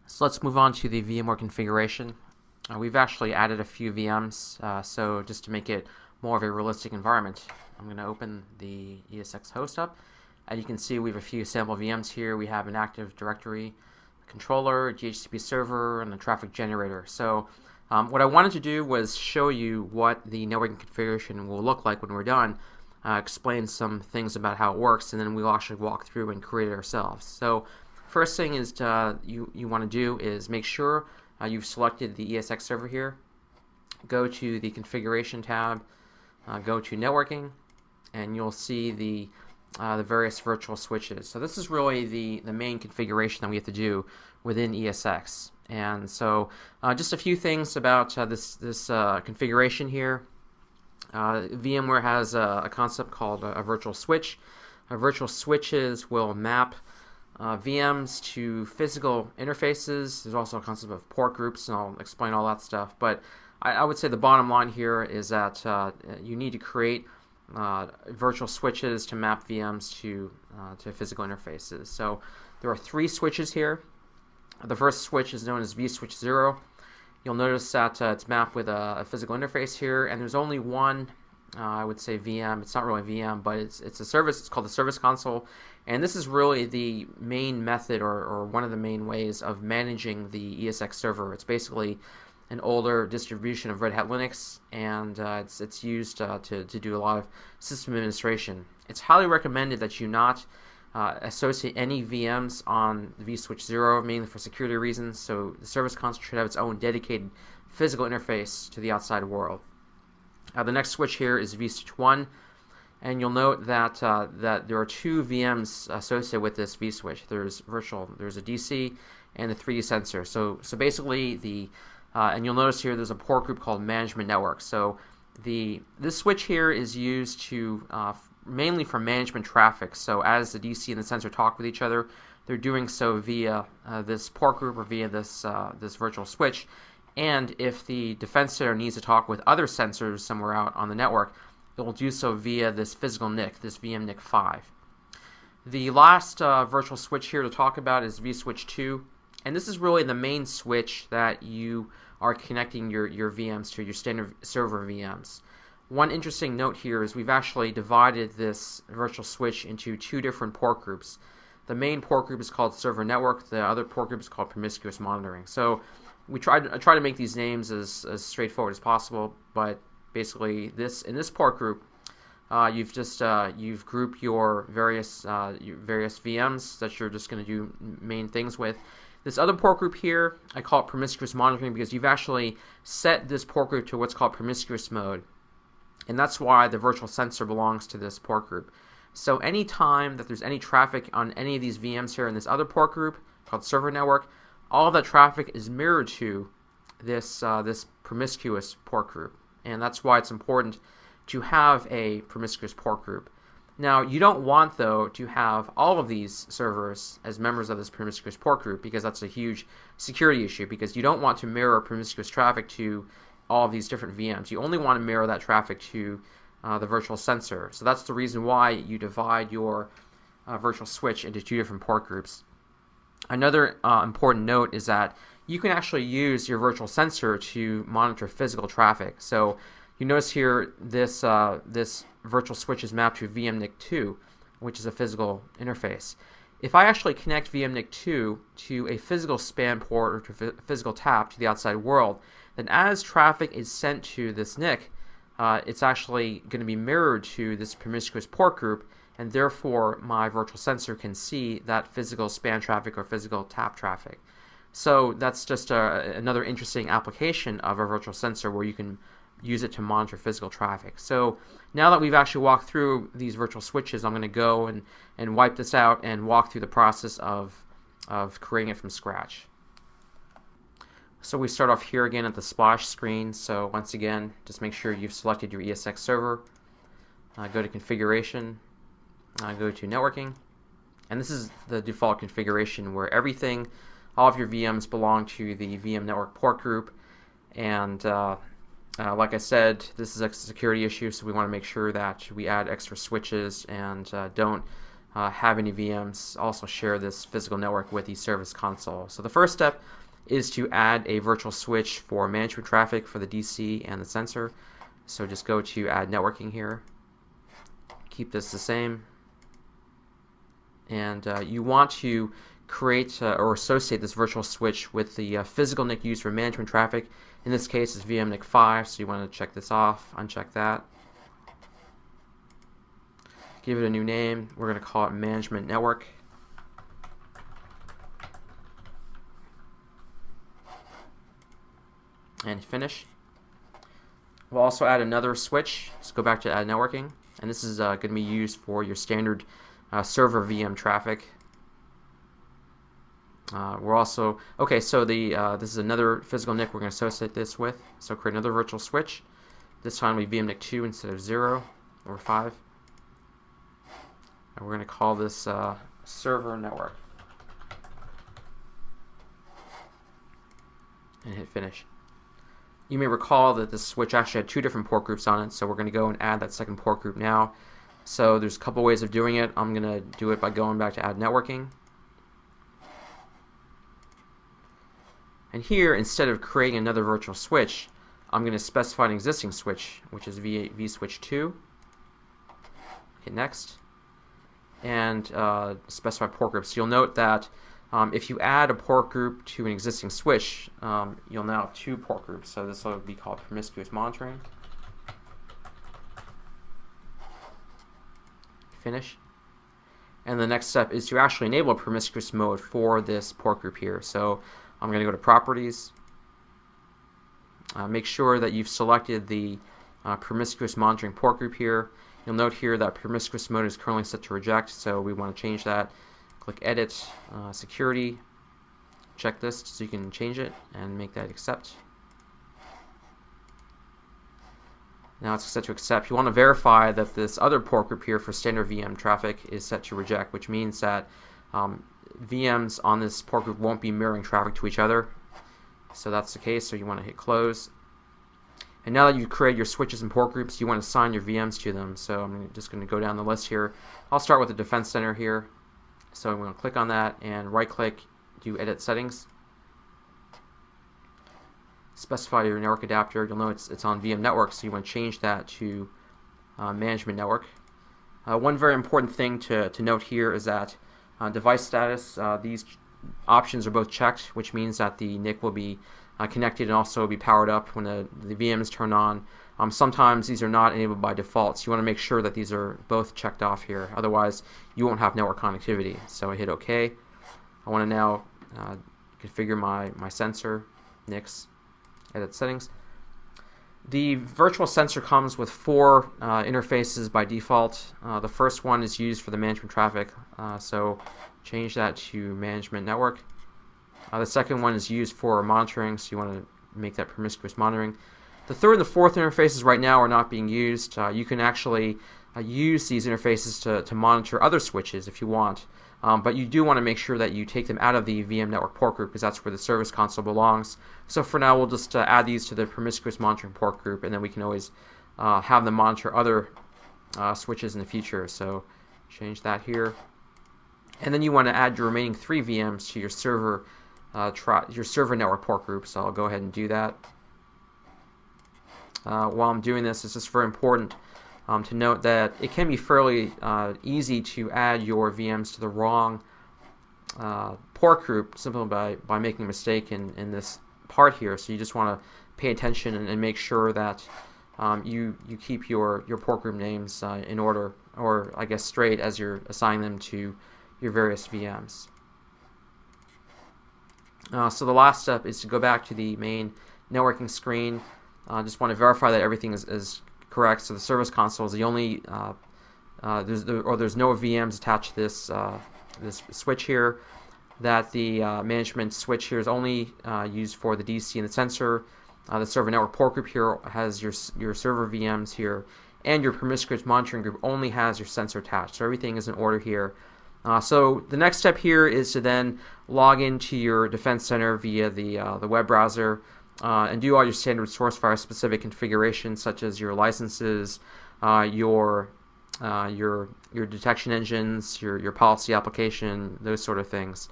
So let's move on to the VMware configuration. We've actually added a few VMs, so just to make it more of a realistic environment, I'm going to open the ESX host up. As you can see, we have a few sample VMs here. We have an Active Directory controller, DHCP server, and a traffic generator. So what I wanted to do was show you what the networking configuration will look like when we're done, explain some things about how it works, and then we'll actually walk through and create it ourselves. So first thing is you want to do is make sure you've selected the ESX server here. Go to the configuration tab, go to networking, and you'll see the various virtual switches. So this is really the main configuration that we have to do within ESX. And so just a few things about this configuration here. VMware has a concept called a virtual switch. Virtual switches will map VMs to physical interfaces. There's also a concept of port groups, and I'll explain all that stuff. But I would say the bottom line here is that you need to create virtual switches to map VMs to physical interfaces. So there are 3 switches here. The first switch is known as vSwitch 0. You'll notice that it's mapped with a physical interface here, and there's only one, I would say, VM. It's not really a VM, but it's a service. It's called the Service Console, and this is really the main method or one of the main ways of managing the ESX server. It's basically an older distribution of Red Hat Linux, and it's used to do a lot of system administration. It's highly recommended that you not associate any VMs on vSwitch 0, mainly for security reasons. So the Service Console should have its own dedicated physical interface to the outside world. The next switch here is vSwitch 1, and you'll note that there are 2 VMs associated with this vSwitch. There's a DC, and a 3D sensor. So basically and you'll notice here there's a port group called Management Network. So this switch here is used to mainly for management traffic. So as the DC and the sensor talk with each other, they're doing so via this port group or via this virtual switch. And if the defense center needs to talk with other sensors somewhere out on the network, it will do so via this physical NIC, this VM-NIC 5. The last virtual switch here to talk about is vSwitch 2. And this is really the main switch that you are connecting your VMs to, your standard server VMs. One interesting note here is we've actually divided this virtual switch into 2 different port groups. The main port group is called Server Network. The other port group is called Promiscuous Monitoring. So I try to make these names as straightforward as possible, but basically in this port group, you've grouped your various VMs that you're just going to do main things with. This other port group here, I call it Promiscuous Monitoring because you've actually set this port group to what's called promiscuous mode. And that's why the virtual sensor belongs to this port group. So anytime that there's any traffic on any of these VMs here in this other port group called Server Network, all of that traffic is mirrored to this promiscuous port group. And that's why it's important to have a promiscuous port group. Now, you don't want, though, to have all of these servers as members of this promiscuous port group because that's a huge security issue, because you don't want to mirror promiscuous traffic to all of these different VMs. You only want to mirror that traffic to the virtual sensor. So that's the reason why you divide your virtual switch into 2 different port groups. Another important note is that you can actually use your virtual sensor to monitor physical traffic. So you notice here this virtual switch is mapped to VM-NIC 2, which is a physical interface. If I actually connect VM-NIC 2 to a physical span port or to a physical tap to the outside world, then as traffic is sent to this NIC, it's actually going to be mirrored to this promiscuous port group, and therefore my virtual sensor can see that physical span traffic or physical tap traffic. So that's just another interesting application of a virtual sensor where you can use it to monitor physical traffic. So now that we've actually walked through these virtual switches, I'm going to go and wipe this out and walk through the process of creating it from scratch. So we start off here again at the splash screen. So once again, just make sure you've selected your ESX server. Go to configuration, go to networking, and this is the default configuration where all of your VMs belong to the VM network port group. And like I said, this is a security issue, so we want to make sure that we add extra switches and don't have any VMs also share this physical network with the service console. So the first step is to add a virtual switch for management traffic for the DC and the sensor. So just go to add networking here. Keep this the same. And you want to create or associate this virtual switch with the physical NIC used for management traffic. In this case, it's VM NIC 5, so you want to check this off, uncheck that. Give it a new name. We're going to call it Management Network. And finish. We'll also add another switch. Let's go back to add networking. And this is going to be used for your standard server VM traffic. We're also, okay, so this is another physical NIC we're going to associate this with. So create another virtual switch. This time we VM NIC 2 instead of 0 or 5. And we're going to call this server network. And hit finish. You may recall that this switch actually had two different port groups on it, so we're going to go and add that second port group now. So there's a couple ways of doing it. I'm going to do it by going back to add networking. And here, instead of creating another virtual switch, I'm going to specify an existing switch, which is vSwitch 2. Hit next. And specify port groups. So you'll note that if you add a port group to an existing switch, you'll now have two port groups. So this will be called promiscuous monitoring. Finish. And the next step is to actually enable promiscuous mode for this port group here. So I'm going to go to Properties. Make sure that you've selected the promiscuous monitoring port group here. You'll note here that promiscuous mode is currently set to reject, so we want to change that. Click Edit, Security, check this so you can change it and make that accept. Now it's set to accept. You want to verify that this other port group here for standard VM traffic is set to reject, which means that VMs on this port group won't be mirroring traffic to each other. So that's the case, so you want to hit close. And now that you've created your switches and port groups, you want to assign your VMs to them. So I'm just going to go down the list here. I'll start with the Defense Center here. So I'm going to click on that and right-click, do Edit Settings. Specify your network adapter. You'll know it's on VM Network, so you want to change that to Management Network. One very important thing to note here is that device status, these options are both checked, which means that the NIC will be connected and also be powered up when the VM is turned on. Sometimes these are not enabled by default, so you want to make sure that these are both checked off here. Otherwise, you won't have network connectivity. So I hit OK. I want to now configure my sensor, NICs, edit settings. The virtual sensor comes with four interfaces by default. The first one is used for the management traffic, so change that to management network. The second one is used for monitoring, so you want to make that promiscuous monitoring. The third and the fourth interfaces right now are not being used. You can actually use these interfaces to monitor other switches if you want, but you do want to make sure that you take them out of the VM network port group because that's where the service console belongs. So for now, we'll just add these to the promiscuous monitoring port group, and then we can always have them monitor other switches in the future. So change that here. And then you want to add your remaining 3 VMs to your server network port group. So I'll go ahead and do that. While I'm doing this, it's just very important to note that it can be fairly easy to add your VMs to the wrong port group simply by making a mistake in this part here. So you just want to pay attention and make sure that you keep your port group names in order, or I guess straight, as you're assigning them to your various VMs. So the last step is to go back to the main networking screen. Just want to verify that everything is correct. So the service console is the only there's no VMs attached to this switch here. That the management switch here is only used for the DC and the sensor. The server network port group here has your server VMs here, and your promiscuous monitoring group only has your sensor attached. So everything is in order here. So the next step here is to then log into your Defense Center via the web browser and do all your standard Sourcefire specific configurations, such as your licenses, your your detection engines, your policy application, those sort of things.